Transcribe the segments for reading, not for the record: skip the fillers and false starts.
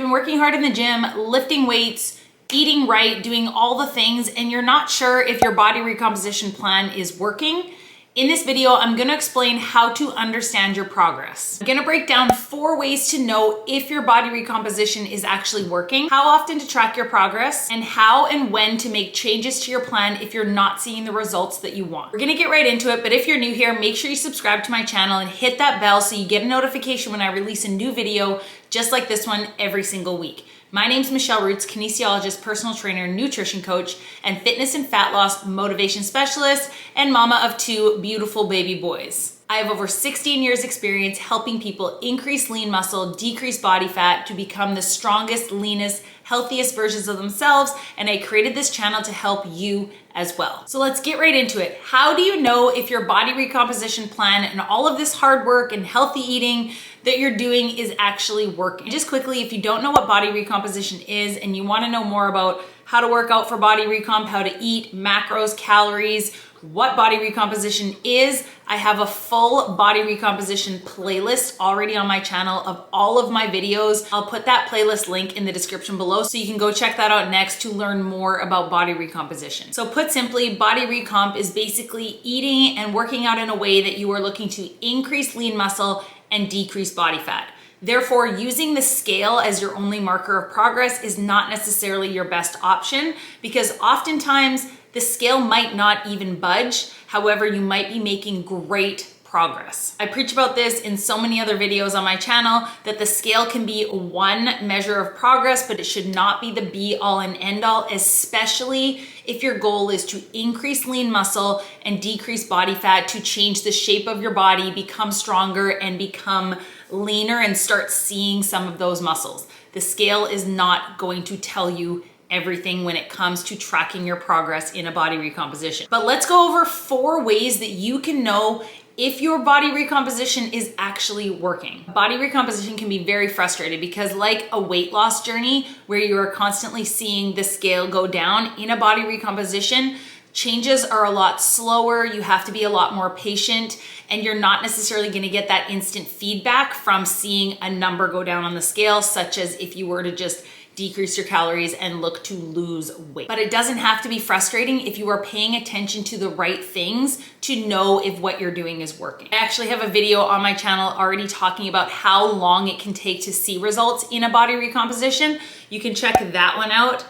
been working hard in the gym, lifting weights, eating right, doing all the things, and you're not sure if your body recomposition plan is working, in this video, I'm gonna explain how to understand your progress. I'm gonna break down 4 ways to know if your body recomposition is actually working, how often to track your progress, and how and when to make changes to your plan if you're not seeing the results that you want. We're gonna get right into it, but if you're new here, make sure you subscribe to my channel and hit that bell so you get a notification when I release a new video just like this one every single week. My name's Michelle Roots, kinesiologist, personal trainer, nutrition coach, and fitness and fat loss motivation specialist, and mama of 2 beautiful baby boys. I have over 16 years experience helping people increase lean muscle, decrease body fat to become the strongest, leanest, healthiest versions of themselves, and I created this channel to help you as well. So let's get right into it. How do you know if your body recomposition plan and all of this hard work and healthy eating that you're doing is actually working? Just quickly, if you don't know what body recomposition is and you want to know more about how to work out for body recomp, how to eat, macros, calories, what body recomposition is, I have a full body recomposition playlist already on my channel of all of my videos. I'll put that playlist link in the description below so you can go check that out next to learn more about body recomposition. So put simply, body recomp is basically eating and working out in a way that you are looking to increase lean muscle and decrease body fat. Therefore, using the scale as your only marker of progress is not necessarily your best option because oftentimes the scale might not even budge. However, you might be making great progress. I preach about this in so many other videos on my channel that the scale can be one measure of progress, but it should not be the be all and end all, especially if your goal is to increase lean muscle and decrease body fat to change the shape of your body, become stronger and become leaner and start seeing some of those muscles. The scale is not going to tell you everything when it comes to tracking your progress in a body recomposition. But let's go over 4 ways that you can know if your body recomposition is actually working. Body recomposition can be very frustrating because like a weight loss journey where you are constantly seeing the scale go down, in a body recomposition, changes are a lot slower, you have to be a lot more patient, and you're not necessarily gonna get that instant feedback from seeing a number go down on the scale, such as if you were to just decrease your calories and look to lose weight. But it doesn't have to be frustrating if you are paying attention to the right things to know if what you're doing is working. I actually have a video on my channel already talking about how long it can take to see results in a body recomposition. You can check that one out.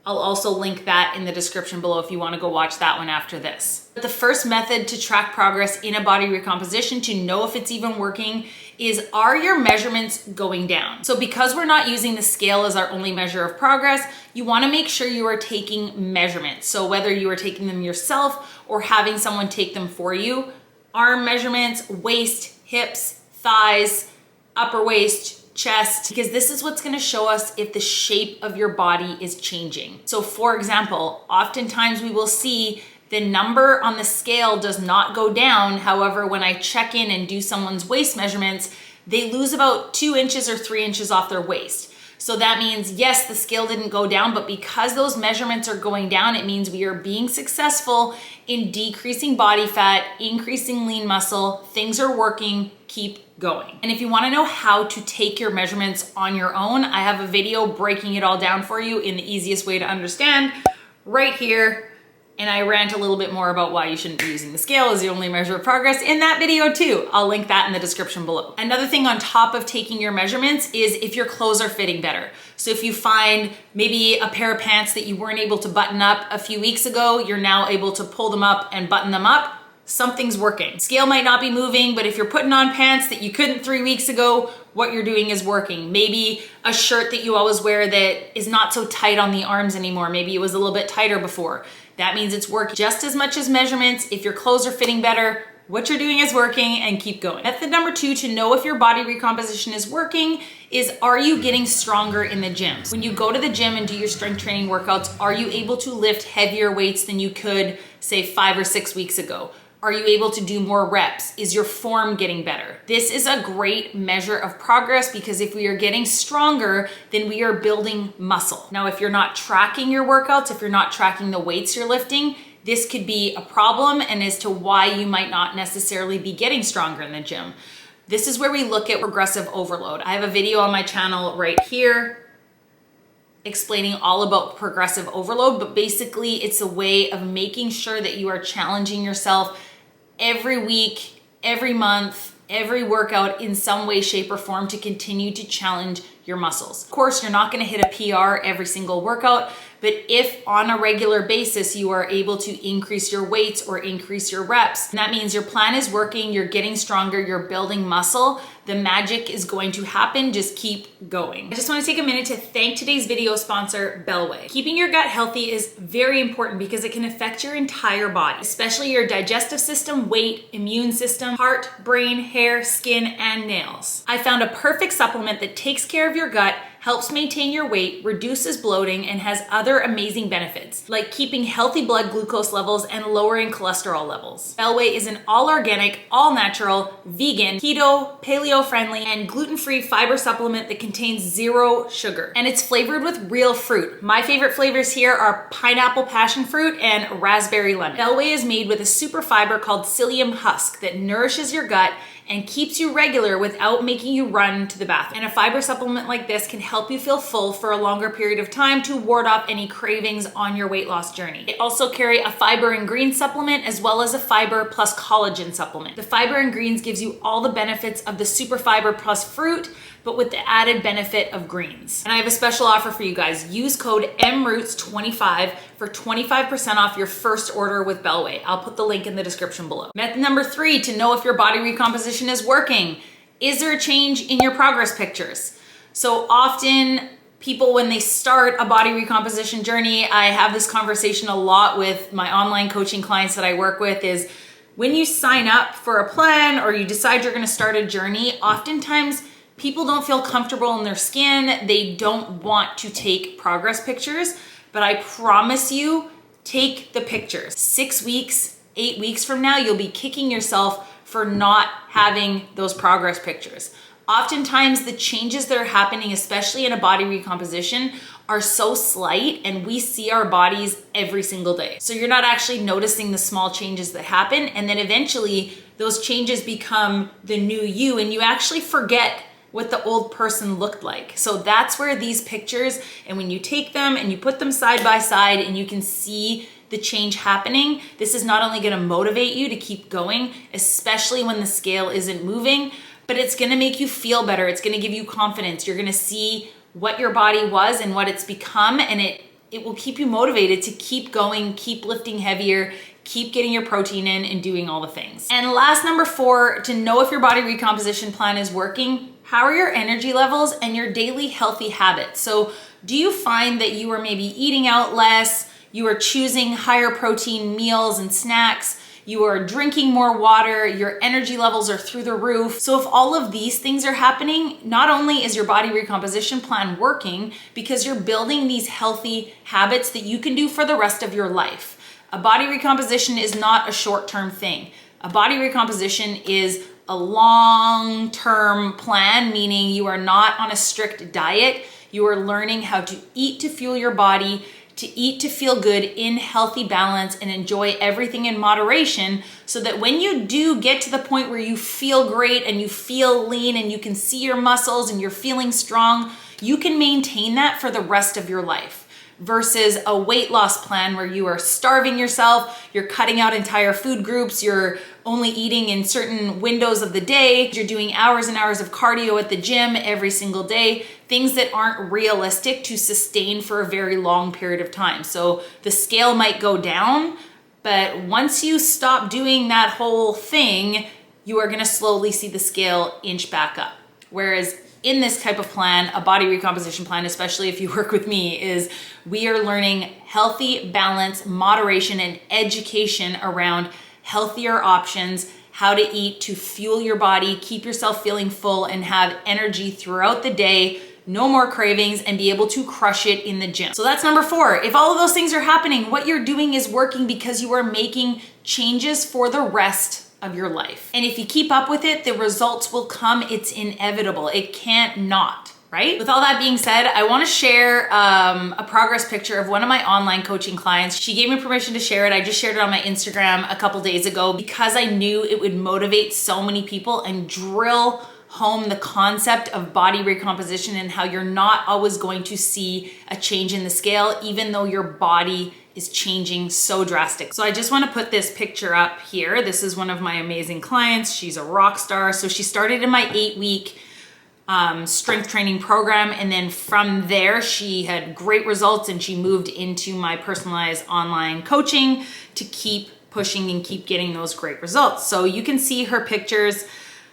I'll also link that in the description below if you want to go watch that one after this. But the first method to track progress in a body recomposition to know if it's even working is, are your measurements going down? So because we're not using the scale as our only measure of progress, you want to make sure you are taking measurements. So whether you are taking them yourself or having someone take them for you, arm measurements, waist, hips, thighs, upper waist, chest, because this is what's going to show us if the shape of your body is changing. So for example, oftentimes we will see the number on the scale does not go down. However, when I check in and do someone's waist measurements, they lose about 2 inches or 3 inches off their waist. So that means, yes, the scale didn't go down, but because those measurements are going down, it means we are being successful in decreasing body fat, increasing lean muscle, things are working, keep going. And if you want to know how to take your measurements on your own, I have a video breaking it all down for you in the easiest way to understand right here. And I rant a little bit more about why you shouldn't be using the scale as the only measure of progress in that video too. I'll link that in the description below. Another thing on top of taking your measurements is if your clothes are fitting better. So if you find maybe a pair of pants that you weren't able to button up a few weeks ago, you're now able to pull them up and button them up, something's working. Scale might not be moving, but if you're putting on pants that you couldn't 3 weeks ago, what you're doing is working. Maybe a shirt that you always wear that is not so tight on the arms anymore. Maybe it was a little bit tighter before. That means it's working just as much as measurements. If your clothes are fitting better, what you're doing is working, and keep going. Method number 2 to know if your body recomposition is working is, are you getting stronger in the gym? When you go to the gym and do your strength training workouts, are you able to lift heavier weights than you could, say, 5 or 6 weeks ago? Are you able to do more reps? Is your form getting better? This is a great measure of progress because if we are getting stronger, then we are building muscle. Now, if you're not tracking your workouts, if you're not tracking the weights you're lifting, this could be a problem and as to why you might not necessarily be getting stronger in the gym. This is where we look at progressive overload. I have a video on my channel right here explaining all about progressive overload, but basically it's a way of making sure that you are challenging yourself every week, every month, every workout in some way, shape, or form to continue to challenge your muscles. Of course, you're not gonna hit a PR every single workout, but if on a regular basis you are able to increase your weights or increase your reps, that means your plan is working, you're getting stronger, you're building muscle, the magic is going to happen. Just keep going. I just want to take a minute to thank today's video sponsor, BODYWEIGHT. Keeping your gut healthy is very important because it can affect your entire body, especially your digestive system, weight, immune system, heart, brain, hair, skin, and nails. I found a perfect supplement that takes care of your gut, helps maintain your weight, reduces bloating, and has other amazing benefits, like keeping healthy blood glucose levels and lowering cholesterol levels. BODYWEIGHT is an all-organic, all-natural, vegan, keto, paleo-friendly, and gluten-free fiber supplement that contains 0 sugar. And it's flavored with real fruit. My favorite flavors here are pineapple passion fruit and raspberry lemon. BODYWEIGHT is made with a super fiber called psyllium husk that nourishes your gut and keeps you regular without making you run to the bathroom. And a fiber supplement like this can help you feel full for a longer period of time to ward off any cravings on your weight loss journey. They also carry a fiber and green supplement as well as a fiber plus collagen supplement. The fiber and greens gives you all the benefits of the super fiber plus fruit, but with the added benefit of greens. And I have a special offer for you guys. Use code MROOTS25 for 25% off your first order with BODYWEIGHT. I'll put the link in the description below. Method number 3 to know if your body recomposition is working. Is there a change in your progress pictures? So often people, when they start a body recomposition journey, I have this conversation a lot with my online coaching clients that I work with, is when you sign up for a plan or you decide you're gonna start a journey, oftentimes people don't feel comfortable in their skin. They don't want to take progress pictures, but I promise you, take the pictures. 6 weeks, 8 weeks from now, you'll be kicking yourself for not having those progress pictures. Oftentimes the changes that are happening, especially in a body recomposition, are so slight and we see our bodies every single day. So you're not actually noticing the small changes that happen, and then eventually those changes become the new you and you actually forget what the old person looked like. So that's where these pictures, and when you take them and you put them side by side and you can see the change happening, this is not only gonna motivate you to keep going, especially when the scale isn't moving, but it's gonna make you feel better. It's gonna give you confidence. You're gonna see what your body was and what it's become, and it will keep you motivated to keep going, keep lifting heavier, keep getting your protein in and doing all the things. And last, number 4, to know if your body recomposition plan is working, how are your energy levels and your daily healthy habits? So do you find that you are maybe eating out less, you are choosing higher protein meals and snacks, you are drinking more water, your energy levels are through the roof? So if all of these things are happening, not only is your body recomposition plan working, because you're building these healthy habits that you can do for the rest of your life. A body recomposition is not a short-term thing. A body recomposition is a long-term plan, meaning you are not on a strict diet. You are learning how to eat to fuel your body, to eat to feel good in healthy balance and enjoy everything in moderation, so that when you do get to the point where you feel great and you feel lean and you can see your muscles and you're feeling strong, you can maintain that for the rest of your life. Versus a weight loss plan where you are starving yourself, you're cutting out entire food groups, you're only eating in certain windows of the day, you're doing hours and hours of cardio at the gym every single day, things that aren't realistic to sustain for a very long period of time. So the scale might go down, but once you stop doing that whole thing, you are gonna slowly see the scale inch back up. Whereas in this type of plan, a body recomposition plan, especially if you work with me, is we are learning healthy balance, moderation, and education around healthier options, how to eat to fuel your body, keep yourself feeling full, and have energy throughout the day, no more cravings, and be able to crush it in the gym. So that's number 4. If all of those things are happening, what you're doing is working because you are making changes for the rest of your life. And if you keep up with it, the results will come. It's inevitable. It can't not, right? With all that being said, I want to share a progress picture of one of my online coaching clients. She gave me permission to share it. I just shared it on my Instagram a couple days ago because I knew it would motivate so many people and drill home the concept of body recomposition and how you're not always going to see a change in the scale, even though your body is changing so drastic. So I just want to put this picture up here. This is one of my amazing clients. She's a rock star. So she started in my 8-week strength training program. And then from there, she had great results and she moved into my personalized online coaching to keep pushing and keep getting those great results. So you can see her pictures.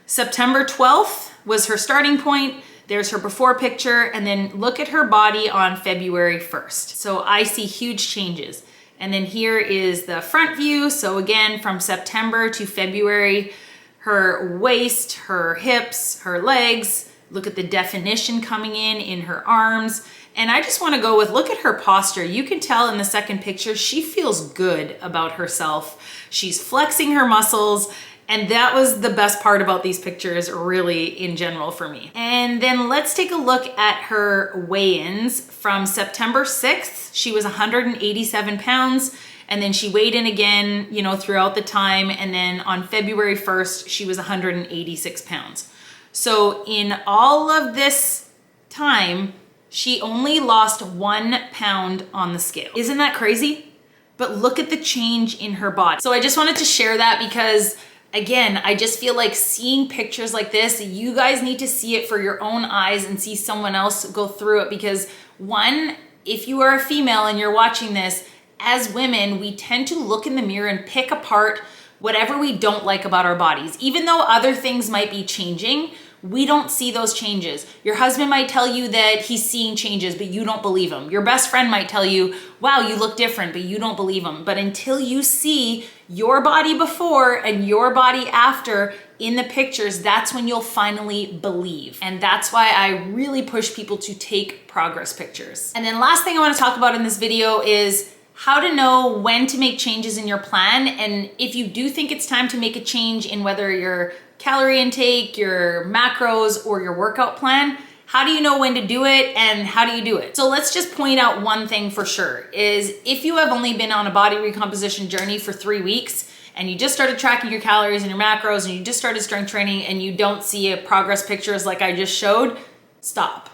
September 12th was her starting point. There's her before picture, and then look at her body on February 1st. So I see huge changes. And then here is the front view. So again, from September to February, her waist, her hips, her legs, look at the definition coming in her arms. And I just wanna go with, look at her posture. You can tell in the second picture, she feels good about herself. She's flexing her muscles. And that was the best part about these pictures, really, in general for me. And then let's take a look at her weigh-ins. From September 6th, she was 187 pounds, and then she weighed in again, you know, throughout the time. And then on February 1st, she was 186 pounds. So in all of this time, she only lost 1 pound on the scale. Isn't that crazy? But look at the change in her body. So I just wanted to share that because, again, I just feel like seeing pictures like this, you guys need to see it for your own eyes and see someone else go through it. Because one, if you are a female and you're watching this, as women, we tend to look in the mirror and pick apart whatever we don't like about our bodies. Even though other things might be changing, we don't see those changes. Your husband might tell you that he's seeing changes, but you don't believe him. Your best friend might tell you, wow, you look different, but you don't believe him. But until you see your body before and your body after in the pictures, that's when you'll finally believe. And that's why I really push people to take progress pictures. And then last thing I want to talk about in this video is how to know when to make changes in your plan. And if you do think it's time to make a change in whether your calorie intake, your macros, or your workout plan, how do you know when to do it and how do you do it? So let's just point out one thing for sure is if you have only been on a body recomposition journey for 3 weeks and you just started tracking your calories and your macros and you just started strength training and you don't see a progress pictures like I just showed, stop.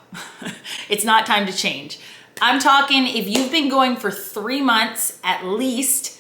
It's not time to change. I'm talking if you've been going for 3 months at least,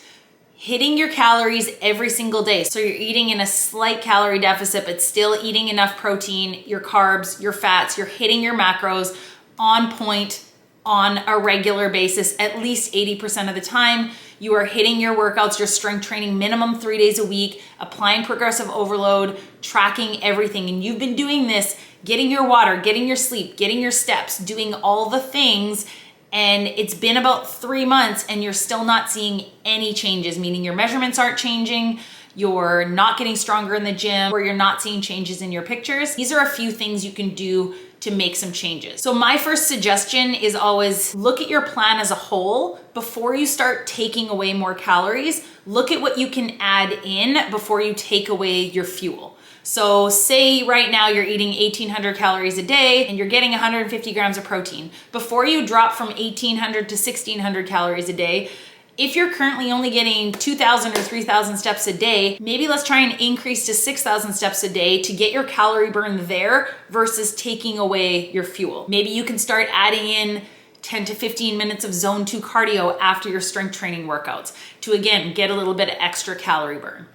hitting your calories every single day. So you're eating in a slight calorie deficit, but still eating enough protein, your carbs, your fats, you're hitting your macros on point on a regular basis, at least 80% of the time. You are hitting your workouts, your strength training minimum 3 days a week, applying progressive overload, tracking everything. And you've been doing this, getting your water, getting your sleep, getting your steps, doing all the things. And it's been about 3 months and you're still not seeing any changes, meaning your measurements aren't changing, you're not getting stronger in the gym, or you're not seeing changes in your pictures. These are a few things you can do to make some changes. So my first suggestion is always look at your plan as a whole before you start taking away more calories. Look at what you can add in before you take away your fuel. So say right now you're eating 1,800 calories a day and you're getting 150 grams of protein. Before you drop from 1,800 to 1,600 calories a day, if you're currently only getting 2,000 or 3,000 steps a day, maybe let's try and increase to 6,000 steps a day to get your calorie burn there versus taking away your fuel. Maybe you can start adding in 10 to 15 minutes of zone 2 cardio after your strength training workouts to, again, get a little bit of extra calorie burn.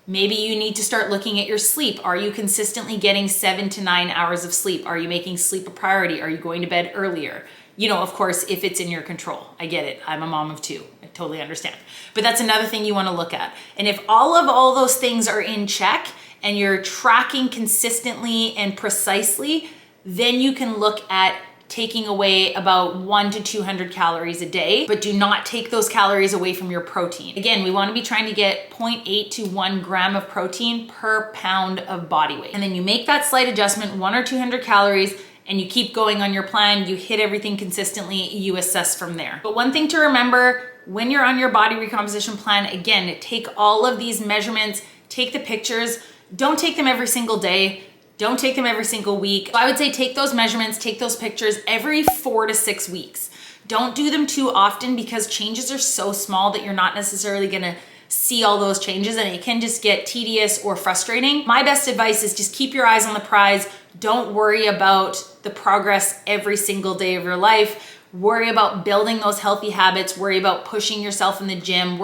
Maybe you need to start looking at your sleep. Are you consistently getting 7 to 9 hours of sleep? Are you making sleep a priority? Are you going to bed earlier? You know, of course, if it's in your control. I get it. I'm a mom of 2. I totally understand. But that's another thing you want to look at. And if all those things are in check and you're tracking consistently and precisely, then you can look at taking away about 100 to 200 calories a day, but do not take those calories away from your protein. Again, we want to be trying to get 0.8 to 1 gram of protein per pound of body weight. And then you make that slight adjustment, 100 or 200 calories, and you keep going on your plan, you hit everything consistently, you assess from there. But one thing to remember, when you're on your body recomposition plan, again, take all of these measurements, take the pictures, don't take them every single day. Don't take them every single week. I would say take those measurements, take those pictures every 4 to 6 weeks. Don't do them too often because changes are so small that you're not necessarily gonna see all those changes, and it can just get tedious or frustrating. My best advice is just keep your eyes on the prize. Don't worry about the progress every single day of your life. Worry about building those healthy habits, worry about pushing yourself in the gym,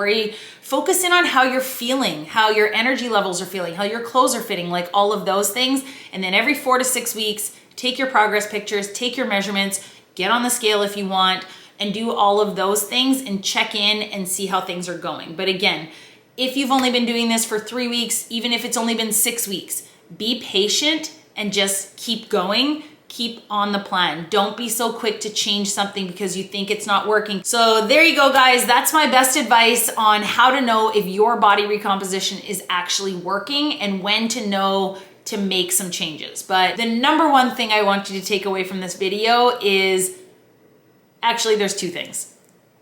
focus in on how you're feeling, how your energy levels are feeling, how your clothes are fitting, like all of those things. And then every 4 to 6 weeks, take your progress pictures, take your measurements, get on the scale if you want, and do all of those things and check in and see how things are going. But again, if you've only been doing this for 3 weeks, even if it's only been 6 weeks, be patient and just keep going. Keep on the plan. Don't be so quick to change something because you think it's not working. So there you go, guys. That's my best advice on how to know if your body recomposition is actually working and when to know to make some changes. But the number one thing I want you to take away from this video is, actually there's 2 things.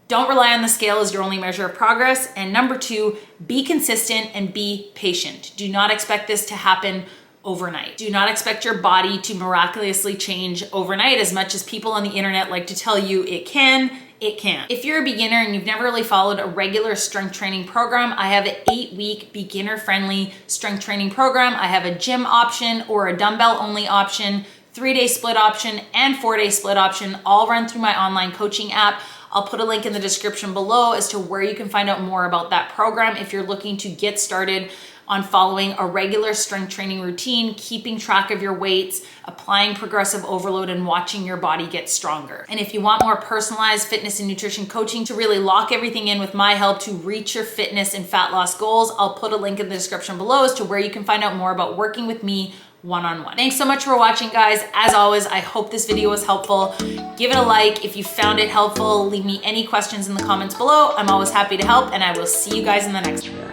Don't rely on the scale as your only measure of progress. And number 2, be consistent and be patient. Do not expect this to happen overnight. Do not expect your body to miraculously change overnight. As much as people on the internet like to tell you it can, it can't. If you're a beginner and you've never really followed a regular strength training program, I have an 8-week beginner-friendly strength training program. I have a gym option or a dumbbell-only option, 3-day split option, and 4-day split option, all run through my online coaching app. I'll put a link in the description below as to where you can find out more about that program if you're looking to get started on following a regular strength training routine, keeping track of your weights, applying progressive overload, and watching your body get stronger. And if you want more personalized fitness and nutrition coaching to really lock everything in with my help to reach your fitness and fat loss goals, I'll put a link in the description below as to where you can find out more about working with me one-on-one. Thanks so much for watching, guys. As always, I hope this video was helpful. Give it a like if you found it helpful. Leave me any questions in the comments below. I'm always happy to help, and I will see you guys in the next video.